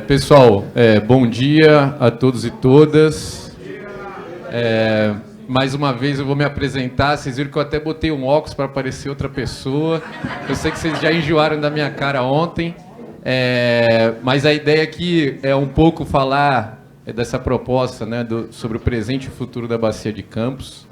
Pessoal, bom dia a todos e todas. Mais uma vez eu vou me apresentar. Vocês viram que eu até botei um óculos para parecer outra pessoa. Eu sei que vocês já enjoaram da minha cara ontem, mas a ideia aqui é um pouco falar dessa proposta, né, sobre o presente e o futuro da Bacia de Campos.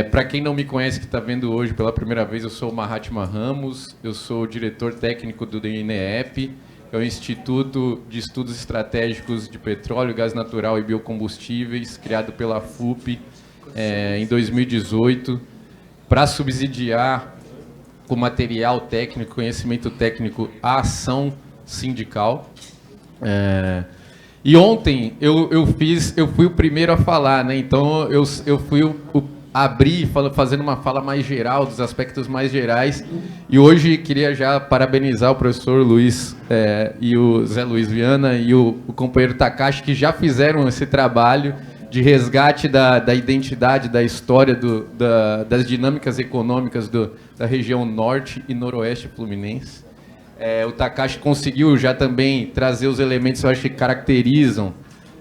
Para quem não me conhece, que está vendo hoje pela primeira vez, eu sou o Mahatma Ramos, eu sou o diretor técnico do INEP, que é o Instituto de Estudos Estratégicos de Petróleo, Gás Natural e Biocombustíveis, criado pela FUP em 2018, para subsidiar com material técnico, conhecimento técnico, a ação sindical. E ontem eu fui o primeiro a falar, né? Então eu fui abrir fazendo uma fala mais geral, dos aspectos mais gerais. E hoje queria já parabenizar o professor Luiz e o Zé Luiz Viana e o companheiro Takashi, que já fizeram esse trabalho de resgate da identidade, da história, das dinâmicas econômicas da região norte e noroeste fluminense. O Takashi conseguiu já também trazer os elementos, eu acho, que caracterizam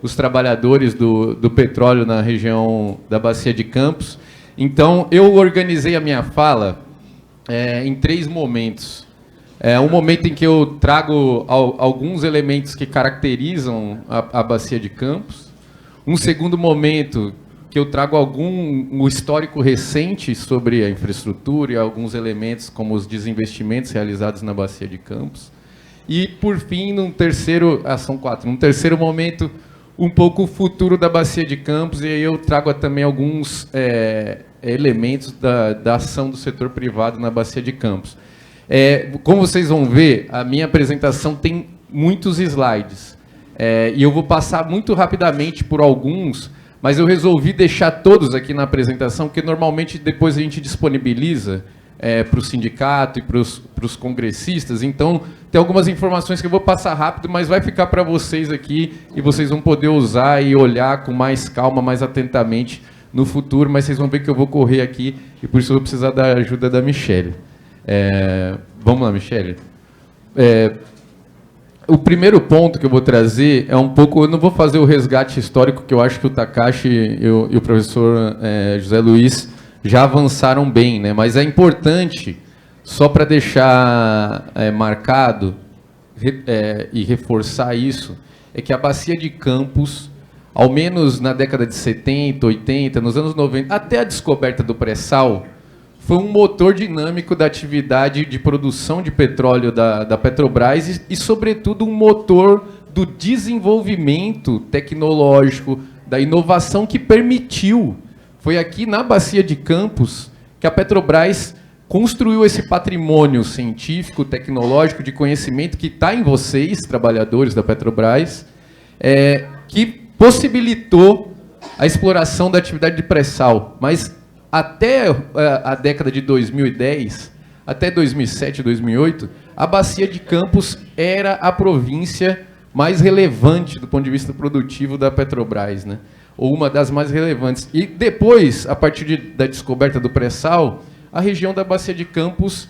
os trabalhadores do petróleo na região da Bacia de Campos. Então, eu organizei a minha fala em 3 momentos. Um momento em que eu trago alguns elementos que caracterizam a Bacia de Campos. Um segundo momento que eu trago um histórico recente sobre a infraestrutura e alguns elementos como os desinvestimentos realizados na Bacia de Campos. E, por fim, são 4. Num terceiro momento, um pouco o futuro da Bacia de Campos, e aí eu trago também alguns elementos da ação do setor privado na Bacia de Campos. Como vocês vão ver, a minha apresentação tem muitos slides, e eu vou passar muito rapidamente por alguns, mas eu resolvi deixar todos aqui na apresentação, porque normalmente depois a gente disponibiliza para o sindicato e para os congressistas. Então, tem algumas informações que eu vou passar rápido, mas vai ficar para vocês aqui e vocês vão poder usar e olhar com mais calma, mais atentamente no futuro, mas vocês vão ver que eu vou correr aqui e por isso eu vou precisar da ajuda da Michele. Vamos lá, Michele. O primeiro ponto que eu vou trazer é um pouco... Eu não vou fazer o resgate histórico, que eu acho que o Takashi e o professor José Luiz já avançaram bem, né? Mas é importante, só para deixar marcado e reforçar isso, é que a Bacia de Campos, ao menos na década de 70, 80, nos anos 90, até a descoberta do pré-sal, foi um motor dinâmico da atividade de produção de petróleo da Petrobras e, sobretudo, um motor do desenvolvimento tecnológico, da inovação que permitiu. Foi aqui na Bacia de Campos que a Petrobras construiu esse patrimônio científico, tecnológico, de conhecimento que está em vocês, trabalhadores da Petrobras, que possibilitou a exploração da atividade de pré-sal. Mas até a década de 2010, até 2007, 2008, a Bacia de Campos era a província mais relevante do ponto de vista produtivo da Petrobras, né? Ou uma das mais relevantes. E depois, a partir da descoberta do pré-sal, a região da Bacia de Campos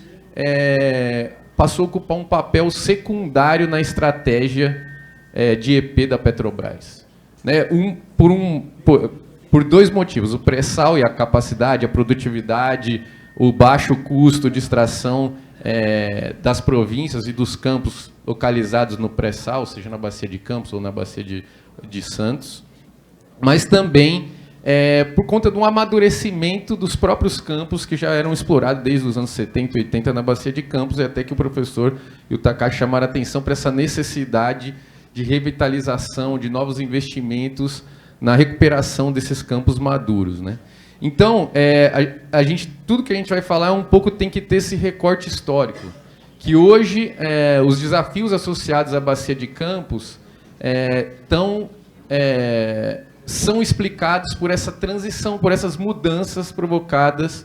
passou a ocupar um papel secundário na estratégia de EP da Petrobras. Né? Por 2 motivos: o pré-sal e a capacidade, a produtividade, o baixo custo de extração das províncias e dos campos localizados no pré-sal, seja na Bacia de Campos ou na Bacia de Santos, mas também por conta de um amadurecimento dos próprios campos que já eram explorados desde os anos 70, 80 na Bacia de Campos, e até que o professor e o Takashi chamaram a atenção para essa necessidade de revitalização, de novos investimentos na recuperação desses campos maduros, né? Então, tudo que a gente vai falar um pouco tem que ter esse recorte histórico, que hoje os desafios associados à Bacia de Campos são explicados por essa transição, por essas mudanças provocadas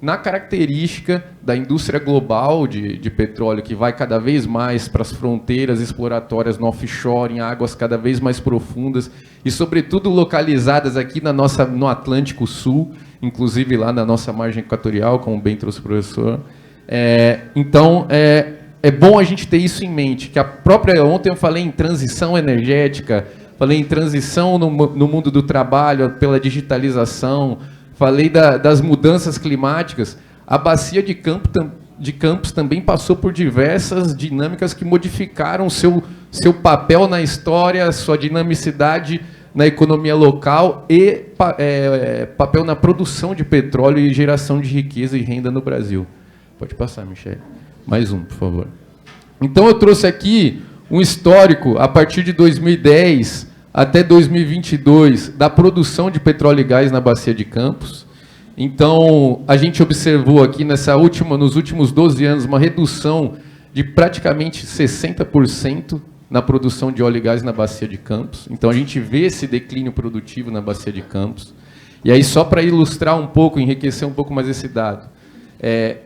na característica da indústria global de petróleo, que vai cada vez mais para as fronteiras exploratórias no offshore, em águas cada vez mais profundas e, sobretudo, localizadas aqui no Atlântico Sul, inclusive lá na nossa margem equatorial, como bem trouxe o professor. Então, é bom a gente ter isso em mente, que ontem eu falei em transição energética, falei em transição no mundo do trabalho, pela digitalização, falei das mudanças climáticas. A bacia de Campos também passou por diversas dinâmicas que modificaram seu papel na história, sua dinamicidade na economia local e papel na produção de petróleo e geração de riqueza e renda no Brasil. Pode passar, Michele. Mais um, por favor. Então, eu trouxe aqui um histórico, a partir de 2010 até 2022, da produção de petróleo e gás na Bacia de Campos. Então, a gente observou aqui, nos últimos 12 anos, uma redução de praticamente 60% na produção de óleo e gás na Bacia de Campos. Então, a gente vê esse declínio produtivo na Bacia de Campos. E aí, só para ilustrar um pouco, enriquecer um pouco mais esse dado,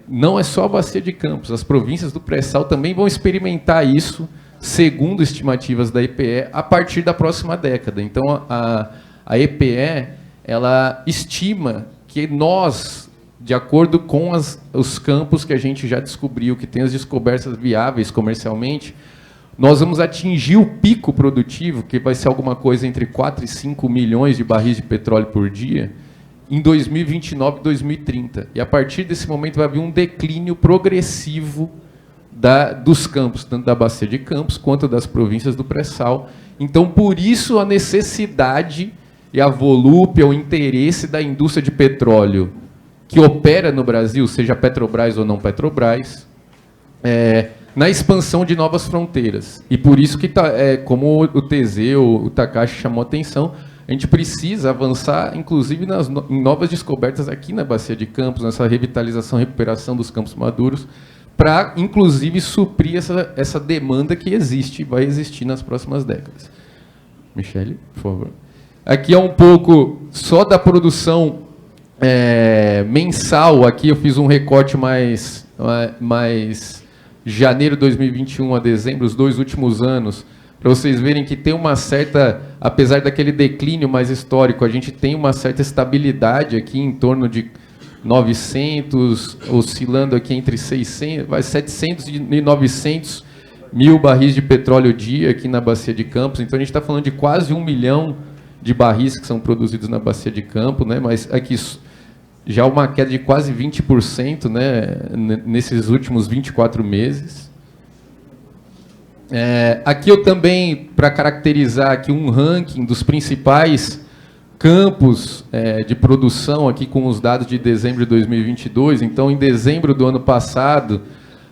não é só a Bacia de Campos, as províncias do pré-sal também vão experimentar isso, segundo estimativas da EPE, a partir da próxima década. Então, a EPE, ela estima que nós, de acordo com os campos que a gente já descobriu, que tem as descobertas viáveis comercialmente, nós vamos atingir o pico produtivo, que vai ser alguma coisa entre 4 e 5 milhões de barris de petróleo por dia, em 2029 e 2030. E a partir desse momento vai haver um declínio progressivo dos campos, tanto da Bacia de Campos quanto das províncias do pré-sal. Então, por isso, a necessidade e a volúpia, o interesse da indústria de petróleo que opera no Brasil, seja Petrobras ou não Petrobras, na expansão de novas fronteiras. E por isso que, como o Teseu, o Takashi chamou a atenção, a gente precisa avançar, inclusive, em novas descobertas aqui na Bacia de Campos, nessa revitalização e recuperação dos campos maduros, para, inclusive, suprir essa demanda que existe e vai existir nas próximas décadas. Michele, por favor. Aqui é um pouco só da produção mensal. Aqui eu fiz um recorte mais janeiro de 2021 a dezembro, os 2 últimos anos, para vocês verem que tem uma certa, apesar daquele declínio mais histórico, a gente tem uma certa estabilidade aqui em torno de 900, oscilando aqui entre 700 e 900 mil barris de petróleo dia aqui na Bacia de Campos. Então, a gente está falando de quase 1 milhão de barris que são produzidos na Bacia de Campos, né? Mas aqui já uma queda de quase 20%, né, nesses últimos 24 meses. Aqui eu também, para caracterizar aqui um ranking dos principais campos de produção, aqui com os dados de dezembro de 2022. Então, em dezembro do ano passado,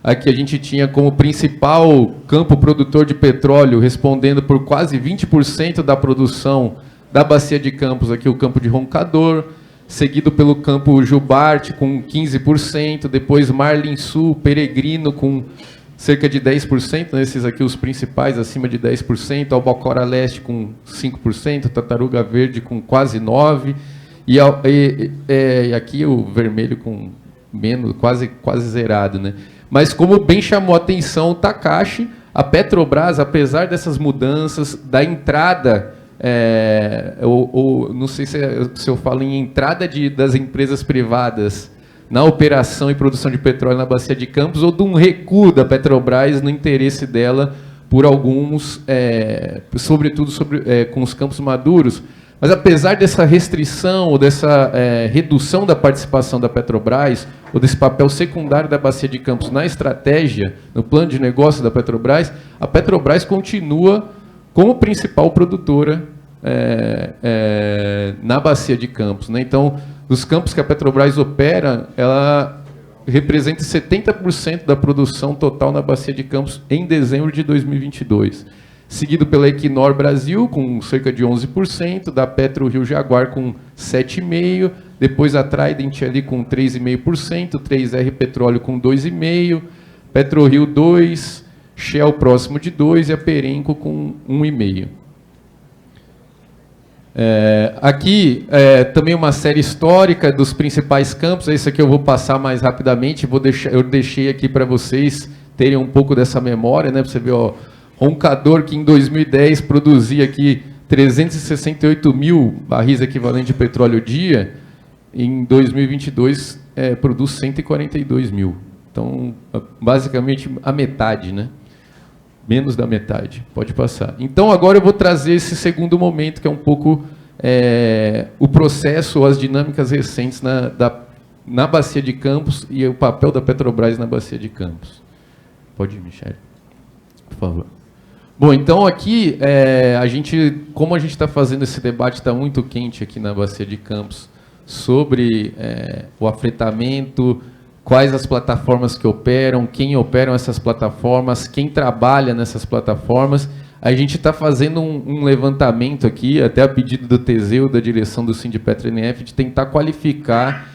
aqui a gente tinha como principal campo produtor de petróleo, respondendo por quase 20% da produção da Bacia de Campos, aqui o campo de Roncador, seguido pelo campo Jubarte, com 15%, depois Marlim Sul, Peregrino, com cerca de 10%, esses aqui os principais, acima de 10%, Albacora Leste com 5%, Tartaruga Verde com quase 9%, e aqui o vermelho com menos, quase zerado, né? Mas como bem chamou a atenção o Takashi, a Petrobras, apesar dessas mudanças, da entrada, não sei se eu falo em entrada das empresas privadas na operação e produção de petróleo na Bacia de Campos, ou de um recuo da Petrobras no interesse dela por alguns, sobretudo com os campos maduros. Mas, apesar dessa restrição ou dessa redução da participação da Petrobras, ou desse papel secundário da Bacia de Campos na estratégia, no plano de negócio da Petrobras, a Petrobras continua como principal produtora na Bacia de Campos, né? Então, dos campos que a Petrobras opera, ela representa 70% da produção total na Bacia de Campos em dezembro de 2022. Seguido pela Equinor Brasil, com cerca de 11%, da Petro Rio Jaguar com 7,5%, depois a Trident ali com 3,5%, 3R Petróleo com 2,5%, PetroRio 2%, Shell próximo de 2% e a Perenco com 1,5%. Aqui também uma série histórica dos principais campos. Esse aqui eu vou passar mais rapidamente. Eu deixei aqui para vocês terem um pouco dessa memória, né? Para você ver, ó, Roncador, que em 2010 produzia aqui 368 mil barris equivalente de petróleo dia, em 2022 produz 142 mil. Então, basicamente, a metade, né? Menos da metade. Pode passar. Então, agora eu vou trazer esse segundo momento, que é um pouco o processo ou as dinâmicas recentes na Bacia de Campos e o papel da Petrobras na Bacia de Campos. Pode ir, Michele, por favor. Bom, então aqui, como a gente está fazendo esse debate, está muito quente aqui na Bacia de Campos, sobre o afetamento, quais as plataformas que operam, quem operam essas plataformas, quem trabalha nessas plataformas. A gente está fazendo um levantamento aqui, até a pedido do Teseu, da direção do Sindipetro-NF, de tentar qualificar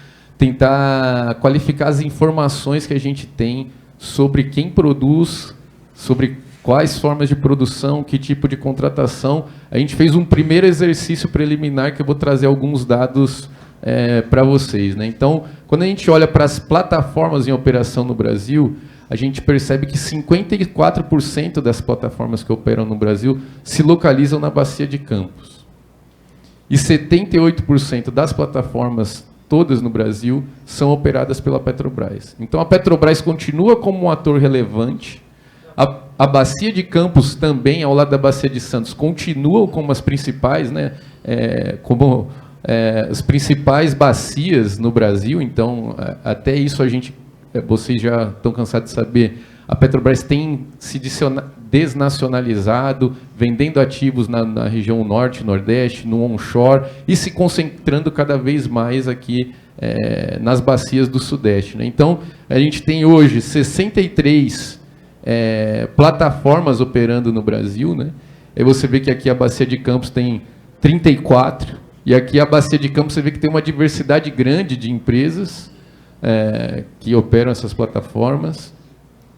as informações que a gente tem sobre quem produz, sobre quais formas de produção, que tipo de contratação. A gente fez um primeiro exercício preliminar que eu vou trazer alguns dados para vocês, né? Então, quando a gente olha para as plataformas em operação no Brasil, a gente percebe que 54% das plataformas que operam no Brasil se localizam na Bacia de Campos. E 78% das plataformas todas no Brasil são operadas pela Petrobras. Então, a Petrobras continua como um ator relevante. A Bacia de Campos também, ao lado da Bacia de Santos, continuam como as principais, né, as principais bacias no Brasil. Então, até isso vocês já estão cansados de saber, a Petrobras tem se desnacionalizado, vendendo ativos na região norte, nordeste, no onshore, e se concentrando cada vez mais aqui nas bacias do sudeste, né? Então, a gente tem hoje 63 plataformas operando no Brasil, né? Aí você vê que aqui a Bacia de Campos tem 34, e aqui a Bacia de Campos você vê que tem uma diversidade grande de empresas que operam essas plataformas,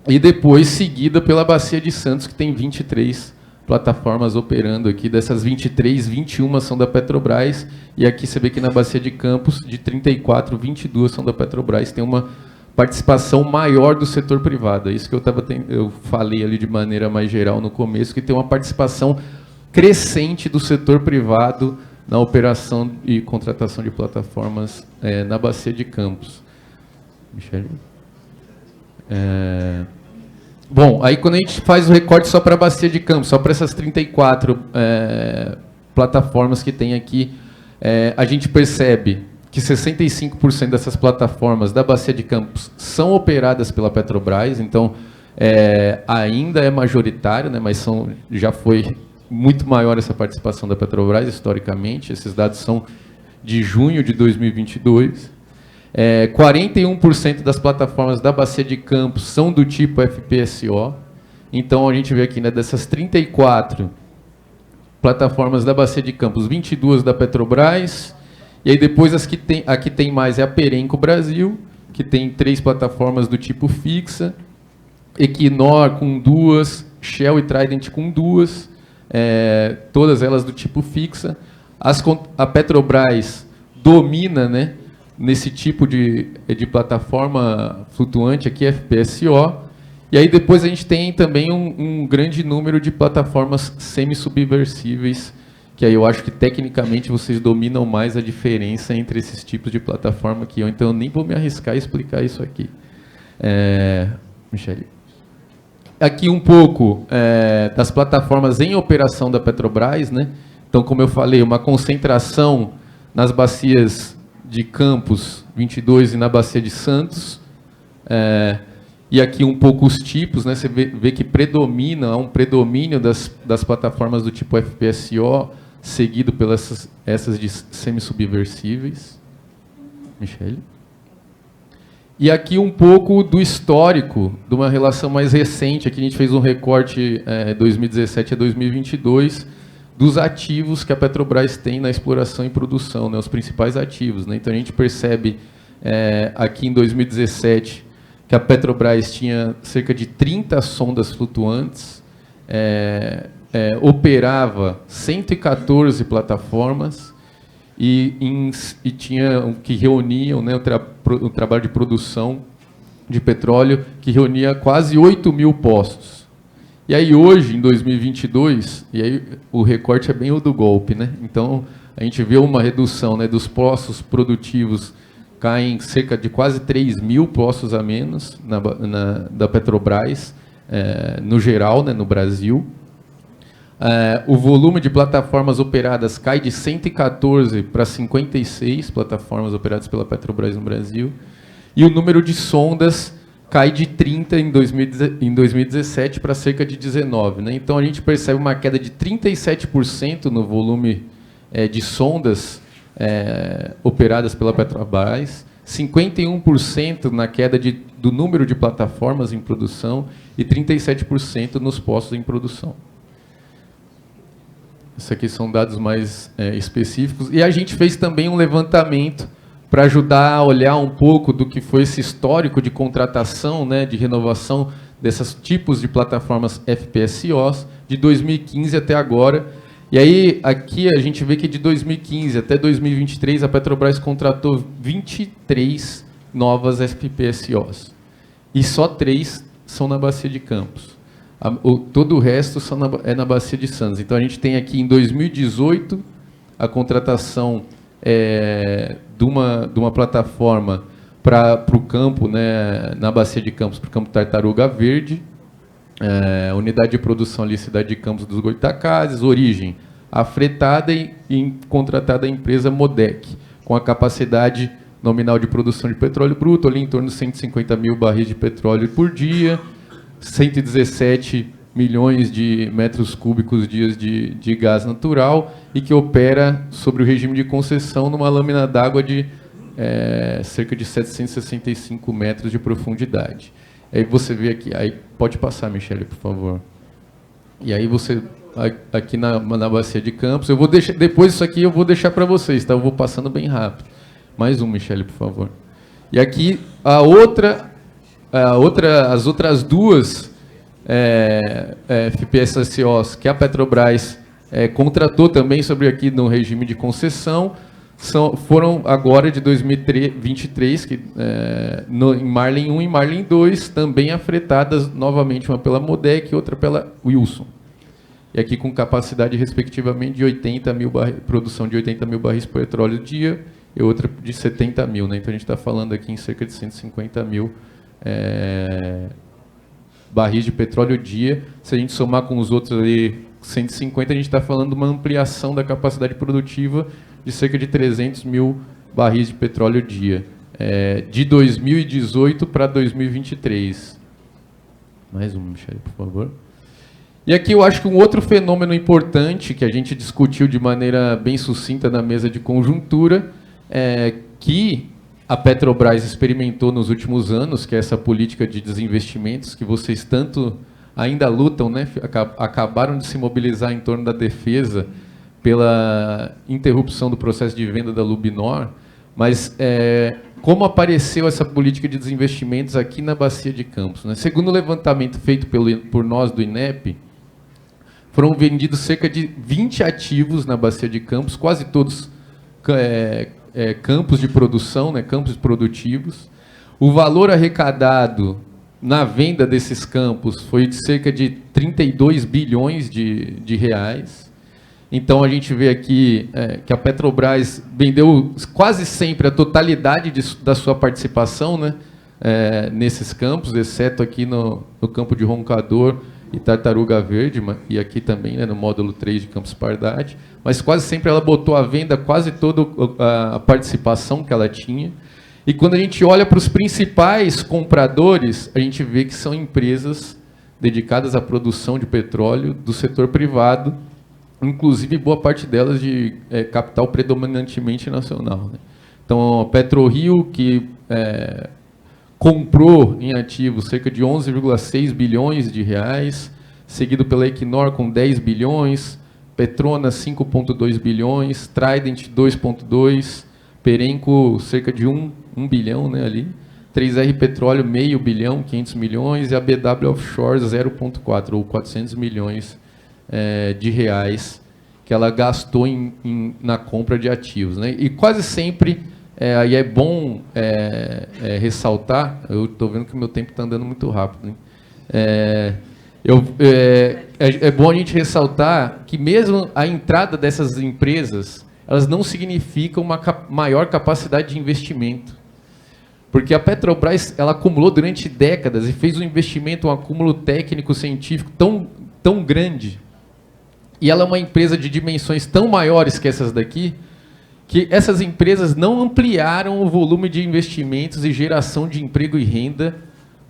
e depois seguida pela Bacia de Santos, que tem 23 plataformas operando aqui. Dessas 23, 21 são da Petrobras, e aqui você vê que na Bacia de Campos, de 34, 22 são da Petrobras. Tem uma participação maior do setor privado. É isso que eu falei ali de maneira mais geral no começo, que tem uma participação crescente do setor privado na operação e contratação de plataformas na Bacia de Campos. Michele? Bom, aí quando a gente faz o recorte só para a Bacia de Campos, só para essas 34 plataformas que tem aqui, a gente percebe que 65% dessas plataformas da Bacia de Campos são operadas pela Petrobras. Então, ainda é majoritário, né, mas já foi muito maior essa participação da Petrobras historicamente. Esses dados são de junho de 2022. 41% das plataformas da Bacia de Campos são do tipo FPSO. Então, a gente vê aqui, né, dessas 34 plataformas da Bacia de Campos, 22 da Petrobras. E aí depois aqui tem mais a Perenco Brasil, que tem 3 plataformas do tipo fixa, Equinor com 2, Shell e Trident com 2, todas elas do tipo fixa. A Petrobras domina, né, nesse tipo de plataforma flutuante aqui, FPSO. E aí depois a gente tem também um grande número de plataformas semi-subversíveis, que aí eu acho que tecnicamente vocês dominam mais a diferença entre esses tipos de plataforma que eu, então eu nem vou me arriscar a explicar isso aqui. Michele. Aqui um pouco das plataformas em operação da Petrobras, né? Então, como eu falei, uma concentração nas bacias de Campos 22 e na Bacia de Santos. E aqui um pouco os tipos, né? Você vê que há um predomínio das plataformas do tipo FPSO, seguido pelas essas de semi-subversíveis. Michele. E aqui um pouco do histórico, de uma relação mais recente. Aqui a gente fez um recorte 2017 a 2022, dos ativos que a Petrobras tem na exploração e produção, né? Os principais ativos, né? Então a gente percebe aqui em 2017 que a Petrobras tinha cerca de 30 sondas flutuantes, operava 114 plataformas e tinha que reuniam, né, o trabalho de produção de petróleo, que reunia quase 8.000 poços. E aí hoje, em 2022, e aí o recorte é bem o do golpe, né? Então a gente vê uma redução, né, dos poços produtivos caem cerca de quase 3 mil postos a menos da Petrobras, no geral, né, no Brasil. O volume de plataformas operadas cai de 114 para 56 plataformas operadas pela Petrobras no Brasil. E o número de sondas cai de 30 em 2017 para cerca de 19. Né? Então, a gente percebe uma queda de 37% no volume de sondas operadas pela Petrobras, 51% na queda do número de plataformas em produção e 37% nos postos em produção. Esses aqui são dados mais específicos. E a gente fez também um levantamento para ajudar a olhar um pouco do que foi esse histórico de contratação, né, de renovação desses tipos de plataformas FPSOs, de 2015 até agora. E aí, aqui a gente vê que de 2015 até 2023, a Petrobras contratou 23 novas FPSOs. E só 3 são na Bacia de Campos. Todo o resto é na Bacia de Santos. Então, a gente tem aqui, em 2018, a contratação de uma plataforma para o campo, né, na Bacia de Campos, para o campo Tartaruga Verde, unidade de produção ali, Cidade de Campos dos Goitacazes, origem afretada e contratada a empresa Modec, com a capacidade nominal de produção de petróleo bruto, ali em torno de 150 mil barris de petróleo por dia, 117 milhões de metros cúbicos dias de gás natural e que opera sobre o regime de concessão numa lâmina d'água de cerca de 765 metros de profundidade. Aí você vê aqui, aí pode passar, Michele, por favor. E aí você, aqui na Bacia de Campos, eu vou deixar, depois isso aqui eu vou deixar para vocês, tá? Eu vou passando bem rápido. Mais um, Michele, por favor. E aqui as outras duas FPSOs que a Petrobras contratou também sobre aqui no regime de concessão, foram agora de 2023, em Marlin 1 e Marlin 2, também afretadas novamente, uma pela Modec e outra pela Wilson. E aqui com capacidade, respectivamente, de 80 mil produção de 80 mil barris por petróleo dia e outra de 70 mil. Né? Então, a gente está falando aqui em cerca de 150 mil barris de petróleo dia. Se a gente somar com os outros ali, 150, a gente está falando de uma ampliação da capacidade produtiva de cerca de 300 mil barris de petróleo dia, de 2018 para 2023. Mais um, Michele, por favor. E aqui eu acho que um outro fenômeno importante que a gente discutiu de maneira bem sucinta na mesa de conjuntura, que a Petrobras experimentou nos últimos anos, que é essa política de desinvestimentos que vocês tanto ainda lutam, né? Acabaram de se mobilizar em torno da defesa pela interrupção do processo de venda da Lubnor, mas como apareceu essa política de desinvestimentos aqui na Bacia de Campos? Né? Segundo o levantamento feito por nós do INEP, foram vendidos cerca de 20 ativos na Bacia de Campos, quase todos campos de produção, né, campos produtivos. O valor arrecadado na venda desses campos foi de cerca de 32 bilhões de reais. Então, a gente vê aqui que a Petrobras vendeu quase sempre a totalidade da sua participação, né, nesses campos, exceto aqui no campo de Roncador e Tartaruga Verde, e aqui também, né, no módulo 3 de Campos Pardade, mas quase sempre ela botou à venda quase toda a participação que ela tinha. E quando a gente olha para os principais compradores, a gente vê que são empresas dedicadas à produção de petróleo do setor privado, inclusive boa parte delas de capital predominantemente nacional. Né? Então, a PetroRio, que comprou em ativos cerca de 11,6 bilhões de reais, seguido pela Equinor com 10 bilhões, Petronas 5,2 bilhões, Trident 2,2, Perenco cerca de 1 bilhão, né, ali, 3R Petróleo meio bilhão, 500 milhões, e a BW Offshore 0,4, ou 400 milhões de reais que ela gastou na compra de ativos. Né? E quase sempre, aí é bom ressaltar, eu estou vendo que o meu tempo está andando muito rápido, hein? É bom a gente ressaltar que mesmo a entrada dessas empresas, elas não significam uma maior capacidade de investimento. Porque a Petrobras ela acumulou durante décadas e fez um investimento, um acúmulo técnico-científico tão grande. E ela é uma empresa de dimensões tão maiores que essas daqui, que essas empresas não ampliaram o volume de investimentos e geração de emprego e renda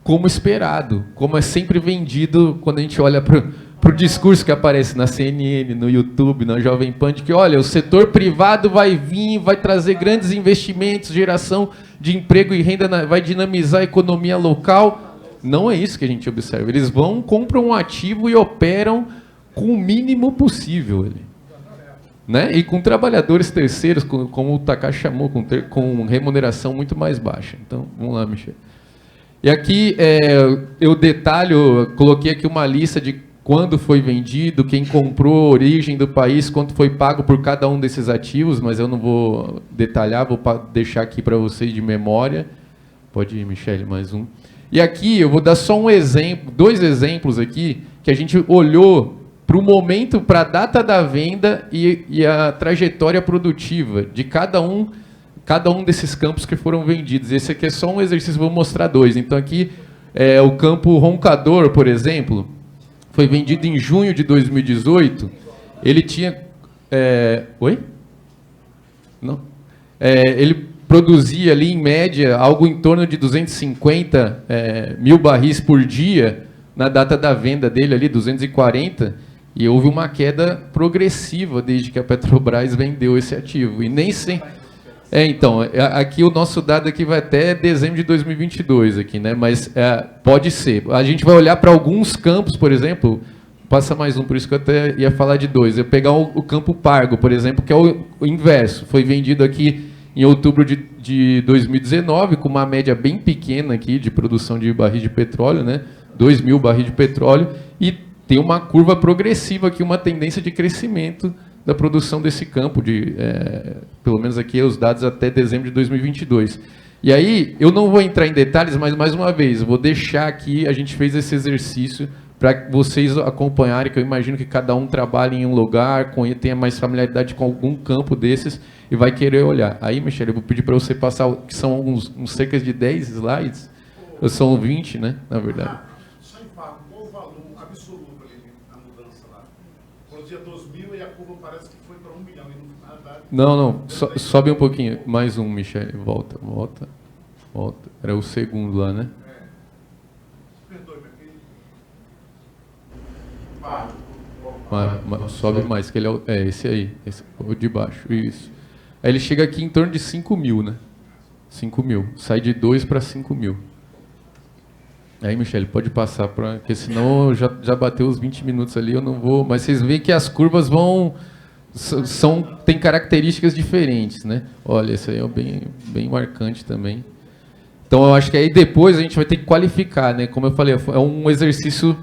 como esperado, como é sempre vendido quando a gente olha para o discurso que aparece na CNN, no YouTube, na Jovem Pan, de que, olha, o setor privado vai vir, vai trazer grandes investimentos, geração de emprego e renda, vai dinamizar a economia local. Não é isso que a gente observa. Eles vão, compram um ativo e operam com o mínimo possível ali. Né? E com trabalhadores terceiros, como o Takashi chamou, com remuneração muito mais baixa. Então, vamos lá, Michel. E aqui eu detalho, coloquei aqui uma lista de quando foi vendido, quem comprou, origem do país, quanto foi pago por cada um desses ativos, mas eu não vou detalhar, vou deixar aqui para vocês de memória. Pode ir, Michele, mais um. E aqui eu vou dar só um exemplo, 2 exemplos aqui, que a gente olhou para o momento, para a data da venda e a trajetória produtiva de cada um desses campos que foram vendidos. Esse aqui é só um exercício, vou mostrar 2. Então aqui, o campo Roncador, por exemplo, foi vendido em junho de 2018. Ele tinha... Oi? Não. Ele produzia ali, em média, algo em torno de 250 mil barris por dia, na data da venda dele ali, 240, e houve uma queda progressiva desde que a Petrobras vendeu esse ativo. E nem sempre... então, aqui o nosso dado aqui vai até dezembro de 2022, aqui, né? Mas pode ser. A gente vai olhar para alguns campos, por exemplo, passa mais um, por isso que eu até ia falar de 2. Eu pegar o campo Pargo, por exemplo, que é o inverso. Foi vendido aqui em outubro de 2019, com uma média bem pequena aqui de produção de barris de petróleo, né? 2 mil barris de petróleo, e tem uma curva progressiva aqui, uma tendência de crescimento da produção desse campo, pelo menos aqui os dados até dezembro de 2022. E aí, eu não vou entrar em detalhes, mas mais uma vez, eu vou deixar aqui, a gente fez esse exercício para vocês acompanharem, que eu imagino que cada um trabalhe em um lugar, tenha mais familiaridade com algum campo desses e vai querer olhar. Aí, Michele, eu vou pedir para você passar, que são uns cerca de 10 slides, ou são 20, né, na verdade. Só em Pargo, qual o valor absoluto ali, a mudança lá? Produzia 2.000 e a curva parece que foi para 1 milhão. E não, sobe um pouquinho, mais um, Michele, volta. Era o segundo lá, né? Perdoe, meu filho. Sobe mais, que ele esse aí, o de baixo, isso. Aí ele chega aqui em torno de 5 mil, né? 5 mil, sai de 2 para 5 mil. Aí, Michele, pode passar, porque senão já bateu os 20 minutos ali, eu não vou... Mas vocês veem que as curvas tem características diferentes, né? Olha, esse aí é bem marcante também. Então, eu acho que aí depois a gente vai ter que qualificar, né? Como eu falei, é um exercício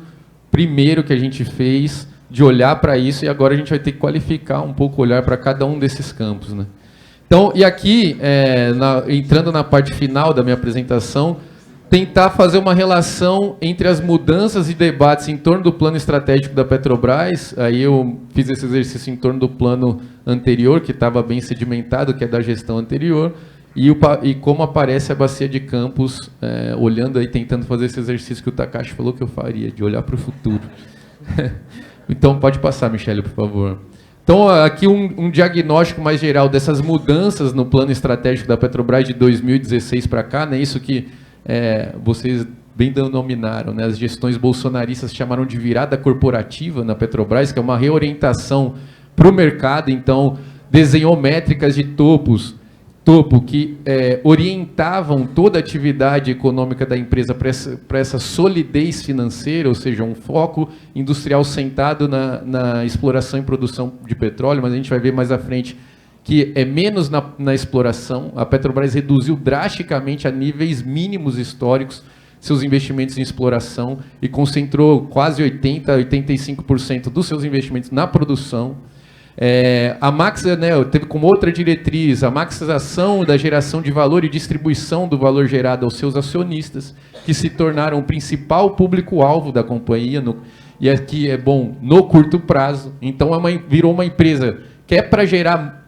primeiro que a gente fez de olhar para isso, e agora a gente vai ter que qualificar um pouco, olhar para cada um desses campos, né? Então, e aqui, entrando na parte final da minha apresentação, tentar fazer uma relação entre as mudanças e debates em torno do plano estratégico da Petrobras. Aí eu fiz esse exercício em torno do plano anterior, que estava bem sedimentado, que é da gestão anterior, e como aparece a Bacia de Campos, olhando aí, tentando fazer esse exercício que o Takashi falou que eu faria, de olhar para o futuro. Então, pode passar, Michele, por favor. Então, aqui um diagnóstico mais geral dessas mudanças no plano estratégico da Petrobras de 2016 para cá, né? Isso que vocês bem denominaram, né? As gestões bolsonaristas chamaram de virada corporativa na Petrobras, que é uma reorientação para o mercado. Então, desenhou métricas de topo que orientavam toda a atividade econômica da empresa para essa solidez financeira, ou seja, um foco industrial sentado na exploração e produção de petróleo, mas a gente vai ver mais à frente que é menos na exploração. A Petrobras reduziu drasticamente a níveis mínimos históricos seus investimentos em exploração e concentrou quase 80%, 85% dos seus investimentos na produção. A Maxa, né, teve como outra diretriz a maximização da geração de valor e distribuição do valor gerado aos seus acionistas, que se tornaram o principal público-alvo da companhia, e aqui é bom, no curto prazo. Então virou uma empresa que é para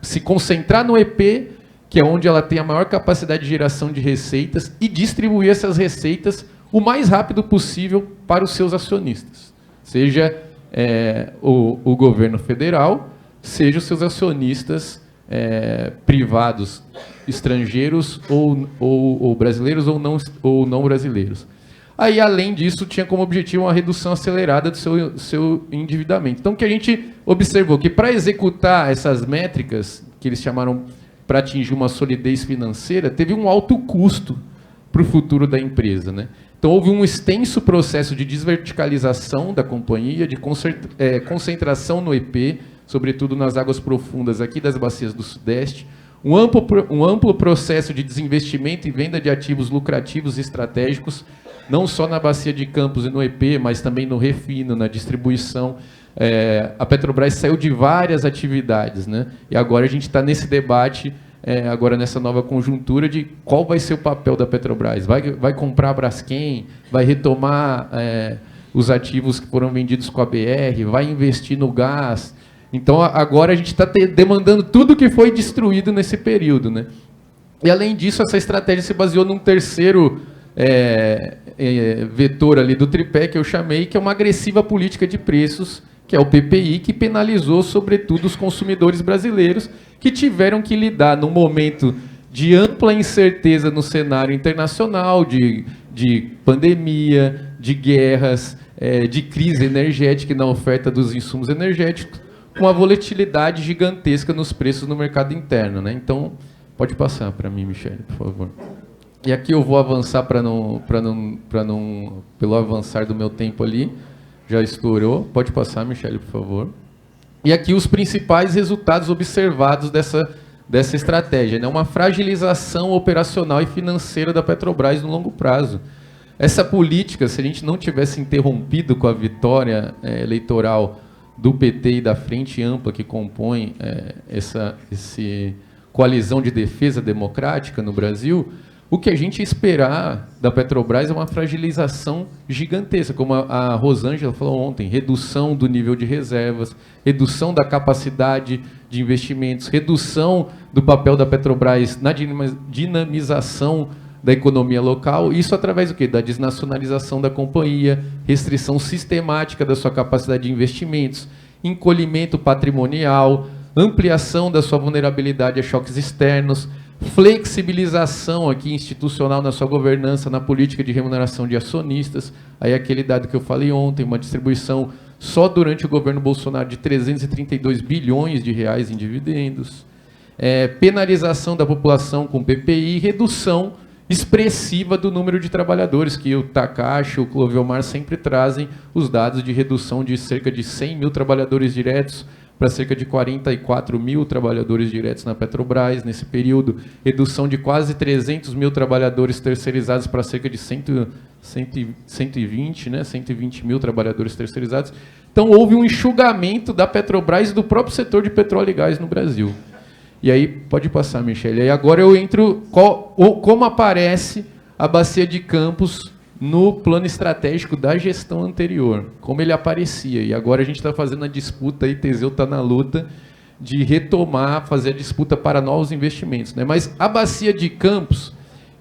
se concentrar no EP, que é onde ela tem a maior capacidade de geração de receitas e distribuir essas receitas o mais rápido possível para os seus acionistas, seja o governo federal, seja os seus acionistas privados, estrangeiros ou brasileiros ou não brasileiros. Aí, além disso, tinha como objetivo uma redução acelerada do seu endividamento. Então, o que a gente observou? Que para executar essas métricas, que eles chamaram para atingir uma solidez financeira, teve um alto custo para o futuro da empresa, né? Então, houve um extenso processo de desverticalização da companhia, de concentração no EP, sobretudo nas águas profundas aqui das bacias do Sudeste, um amplo processo de desinvestimento e venda de ativos lucrativos e estratégicos, não só na bacia de Campos e no EP, mas também no refino, na distribuição. A Petrobras saiu de várias atividades, né? E agora a gente está nesse debate, agora nessa nova conjuntura, de qual vai ser o papel da Petrobras. Vai comprar a Braskem? Vai retomar os ativos que foram vendidos com a BR? Vai investir no gás? Então, agora a gente está demandando tudo que foi destruído nesse período, né? E, além disso, essa estratégia se baseou num terceiro vetor ali do tripé, que eu chamei, que é uma agressiva política de preços, que é o PPI, que penalizou, sobretudo, os consumidores brasileiros, que tiveram que lidar num momento de ampla incerteza no cenário internacional, de pandemia, de guerras, de crise energética e na oferta dos insumos energéticos, com uma volatilidade gigantesca nos preços no mercado interno, né? Então, pode passar para mim, Michele, por favor. E aqui eu vou avançar pelo avançar do meu tempo ali, já estourou. Pode passar, Michele, por favor. E aqui os principais resultados observados dessa estratégia, né? Uma fragilização operacional e financeira da Petrobras no longo prazo. Essa política, se a gente não tivesse interrompido com a vitória eleitoral do PT e da Frente Ampla, que compõe essa coalizão de defesa democrática no Brasil, o que a gente ia esperar da Petrobras é uma fragilização gigantesca, como a Rosângela falou ontem, redução do nível de reservas, redução da capacidade de investimentos, redução do papel da Petrobras na dinamização da economia local, isso através do quê? Da desnacionalização da companhia, restrição sistemática da sua capacidade de investimentos, encolhimento patrimonial, ampliação da sua vulnerabilidade a choques externos, flexibilização aqui institucional na sua governança, na política de remuneração de acionistas, aí aquele dado que eu falei ontem, uma distribuição só durante o governo Bolsonaro de 332 bilhões de reais em dividendos, penalização da população com PPI, redução expressiva do número de trabalhadores, que o Takashi, o Clovelmar sempre trazem os dados de redução de cerca de 100 mil trabalhadores diretos para cerca de 44 mil trabalhadores diretos na Petrobras nesse período, redução de quase 300 mil trabalhadores terceirizados para cerca de 120 mil trabalhadores terceirizados. Então, houve um enxugamento da Petrobras e do próprio setor de petróleo e gás no Brasil. E aí, pode passar, Michele. Aí agora eu entro, como aparece a Bacia de Campos no plano estratégico da gestão anterior, como ele aparecia. E agora a gente está fazendo a disputa, aí Teseu está na luta de retomar, fazer a disputa para novos investimentos, né? Mas a Bacia de Campos,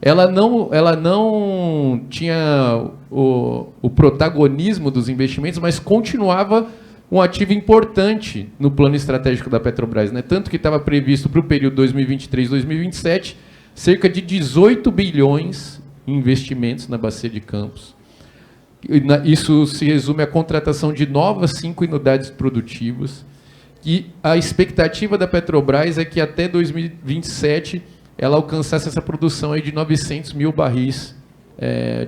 ela não tinha o protagonismo dos investimentos, mas continuava um ativo importante no plano estratégico da Petrobras, né? Tanto que estava previsto para o período 2023-2027 cerca de 18 bilhões em investimentos na Bacia de Campos. Isso se resume à contratação de novas 5 unidades produtivas, e a expectativa da Petrobras é que até 2027 ela alcançasse essa produção aí de 900 mil barris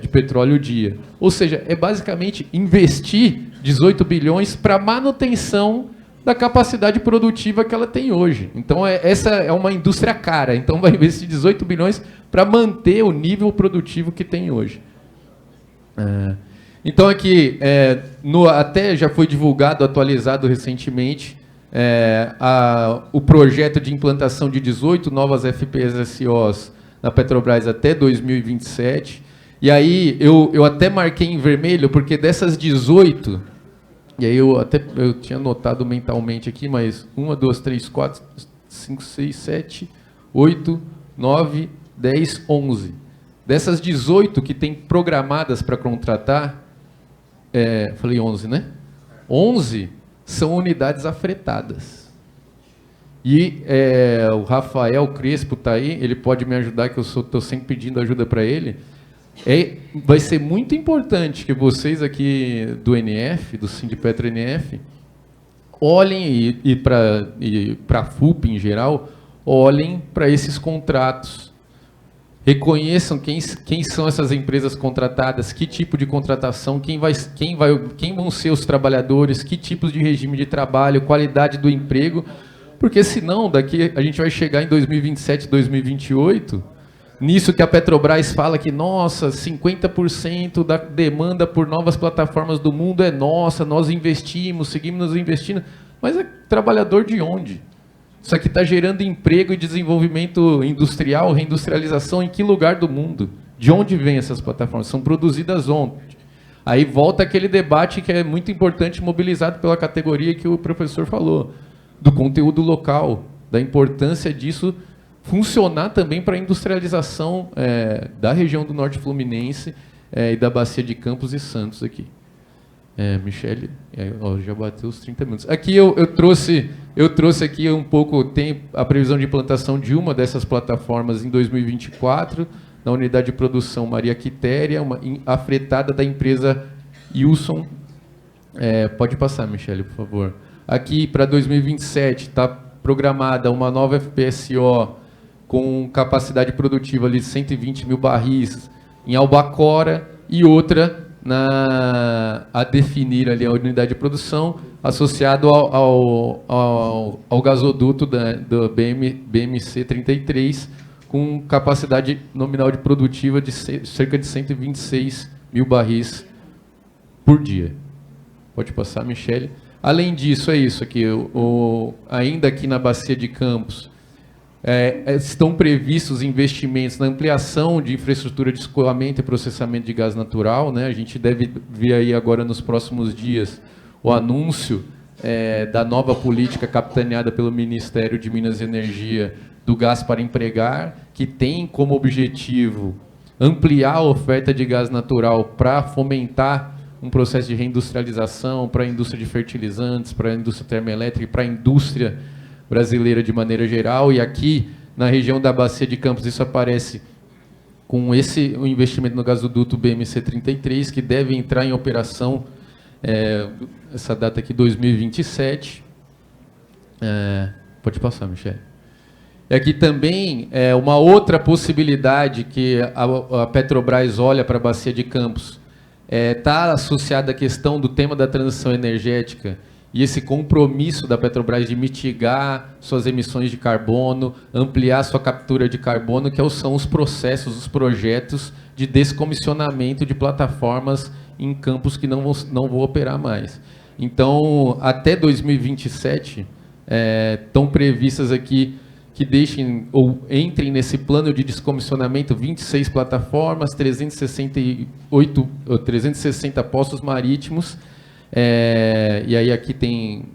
de petróleo dia. Ou seja, é basicamente investir 18 bilhões para manutenção da capacidade produtiva que ela tem hoje. Então, essa é uma indústria cara. Então, vai investir 18 bilhões para manter o nível produtivo que tem hoje. Então, aqui, até já foi divulgado, atualizado recentemente, o projeto de implantação de 18 novas FPSOs na Petrobras até 2027. E aí, eu até marquei em vermelho, porque dessas 18... E aí eu tinha notado mentalmente aqui, mas 1, 2, 3, 4, 5, 6, 7, 8, 9, 10, 11. Dessas 18 que tem programadas para contratar, falei 11, né? 11 são unidades afretadas. E o Rafael Crespo está aí, ele pode me ajudar, que eu estou sempre pedindo ajuda para ele. Vai ser muito importante que vocês aqui do NF, do Sindipetro NF, olhem, e para a FUP em geral, olhem para esses contratos. Reconheçam quem são essas empresas contratadas, que tipo de contratação, quem vão ser os trabalhadores, que tipos de regime de trabalho, qualidade do emprego, porque senão daqui a gente vai chegar em 2027, 2028, nisso que a Petrobras fala que, nossa, 50% da demanda por novas plataformas do mundo é nossa, nós investimos, seguimos nos investindo, mas é trabalhador de onde? Isso aqui está gerando emprego e desenvolvimento industrial, reindustrialização em que lugar do mundo? De onde vêm essas plataformas? São produzidas onde? Aí volta aquele debate que é muito importante, mobilizado pela categoria que o professor falou, do conteúdo local, da importância disso funcionar também para a industrialização da região do Norte Fluminense e da Bacia de Campos e Santos aqui. Michele, já bateu os 30 minutos. Aqui eu trouxe aqui um pouco, tem a previsão de implantação de uma dessas plataformas em 2024, na unidade de produção Maria Quitéria, afretada da empresa Wilson. Pode passar, Michele, por favor. Aqui para 2027 está programada uma nova FPSO com capacidade produtiva ali de 120 mil barris em Albacora e outra a definir ali a unidade de produção associado ao gasoduto do BMC 33 com capacidade nominal de produtiva de cerca de 126 mil barris por dia. Pode passar, Michele. Além disso, é isso aqui, ainda aqui na Bacia de Campos, estão previstos investimentos na ampliação de infraestrutura de escoamento e processamento de gás natural, né? A gente deve ver aí agora nos próximos dias o anúncio da nova política capitaneada pelo Ministério de Minas e Energia do gás para empregar, que tem como objetivo ampliar a oferta de gás natural para fomentar um processo de reindustrialização para a indústria de fertilizantes, para a indústria termoelétrica e para a indústria brasileira de maneira geral. E aqui, na região da Bacia de Campos, isso aparece com o investimento no gasoduto BMC 33, que deve entrar em operação, essa data aqui, 2027. Pode passar, Michele. E aqui também uma outra possibilidade que a Petrobras olha para a Bacia de Campos, está associada à questão do tema da transição energética e esse compromisso da Petrobras de mitigar suas emissões de carbono, ampliar sua captura de carbono, que são os processos, os projetos de descomissionamento de plataformas em campos que não vão operar mais. Então, até 2027, estão previstas aqui que deixem ou entrem nesse plano de descomissionamento 26 plataformas, 360 postos marítimos, e aí aqui tem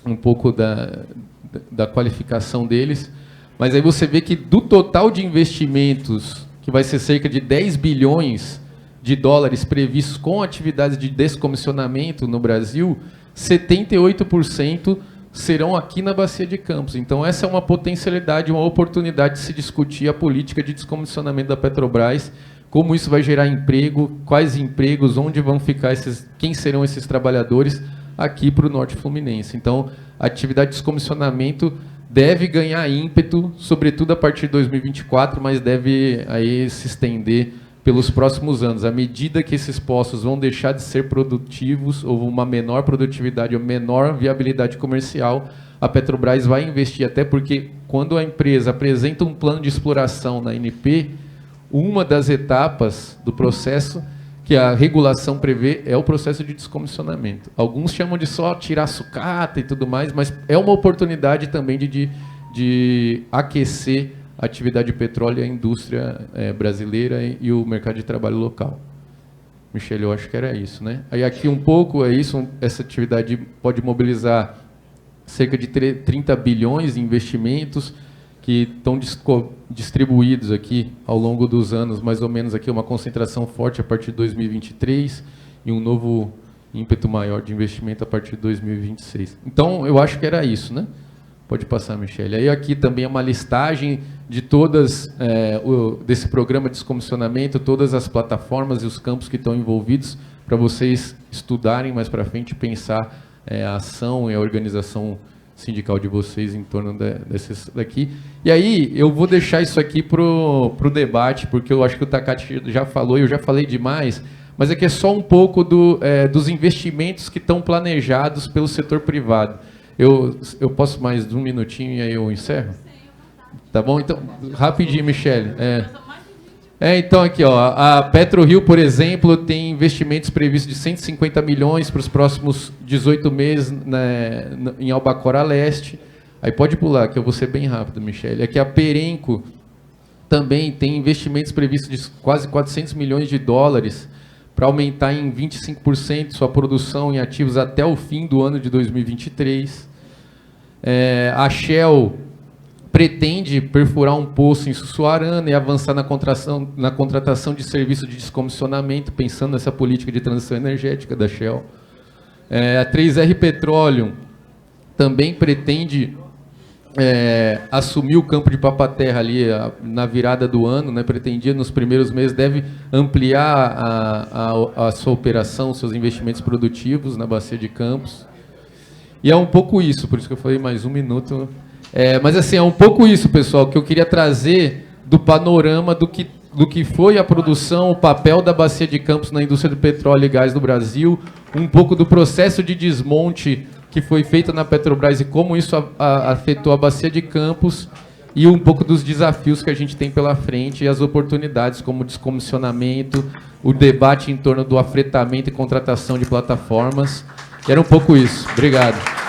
um pouco da qualificação deles, mas aí você vê que do total de investimentos, que vai ser cerca de 10 bilhões de dólares previstos com atividades de descomissionamento no Brasil, 78% serão aqui na Bacia de Campos. Então, essa é uma potencialidade, uma oportunidade de se discutir a política de descomissionamento da Petrobras, como isso vai gerar emprego, quais empregos, onde vão ficar quem serão esses trabalhadores aqui para o Norte Fluminense. Então, a atividade de descomissionamento deve ganhar ímpeto, sobretudo a partir de 2024, mas deve aí se estender pelos próximos anos. À medida que esses postos vão deixar de ser produtivos, ou uma menor produtividade ou menor viabilidade comercial, a Petrobras vai investir, até porque quando a empresa apresenta um plano de exploração na ANP, uma das etapas do processo que a regulação prevê é o processo de descomissionamento. Alguns chamam de só tirar sucata e tudo mais, mas é uma oportunidade também de aquecer a atividade de petróleo e a indústria brasileira e o mercado de trabalho local. Michele, eu acho que era isso, né? Aí aqui um pouco essa atividade pode mobilizar cerca de 30 bilhões em investimentos, que estão distribuídos aqui ao longo dos anos, mais ou menos aqui uma concentração forte a partir de 2023 e um novo ímpeto maior de investimento a partir de 2026. Então, eu acho que era isso, né? Pode passar, Michele. Aí aqui também é uma listagem de todas, desse programa de descomissionamento, todas as plataformas e os campos que estão envolvidos, para vocês estudarem mais para frente e pensar a ação e a organização sindical de vocês em torno desses daqui. E aí, eu vou deixar isso aqui para o debate, porque eu acho que o Takati já falou, e eu já falei demais, mas aqui é só um pouco dos investimentos que estão planejados pelo setor privado. Eu posso mais um minutinho e aí eu encerro? Tá bom? Então, rapidinho, Michele. Então aqui, ó, a PetroRio, por exemplo, tem investimentos previstos de 150 milhões para os próximos 18 meses, né, em Albacora Leste. Aí pode pular, que eu vou ser bem rápido, Michele. Aqui a Perenco também tem investimentos previstos de quase 400 milhões de dólares para aumentar em 25% sua produção em ativos até o fim do ano de 2023. A Shell pretende perfurar um poço em Sussuarana e avançar na contratação de serviço de descomissionamento, pensando nessa política de transição energética da Shell. A 3R Petroleum também pretende assumir o campo de Papa-Terra ali na virada do ano, né, pretendia nos primeiros meses, deve ampliar a sua operação, seus investimentos produtivos na Bacia de Campos. E é um pouco isso, por isso que eu falei mais um minuto. Mas assim, é um pouco isso, pessoal, que eu queria trazer do panorama do que foi a produção, o papel da Bacia de Campos na indústria do petróleo e gás do Brasil, um pouco do processo de desmonte que foi feito na Petrobras e como isso afetou a Bacia de Campos, e um pouco dos desafios que a gente tem pela frente e as oportunidades, como o descomissionamento, o debate em torno do afretamento e contratação de plataformas. E era um pouco isso. Obrigado.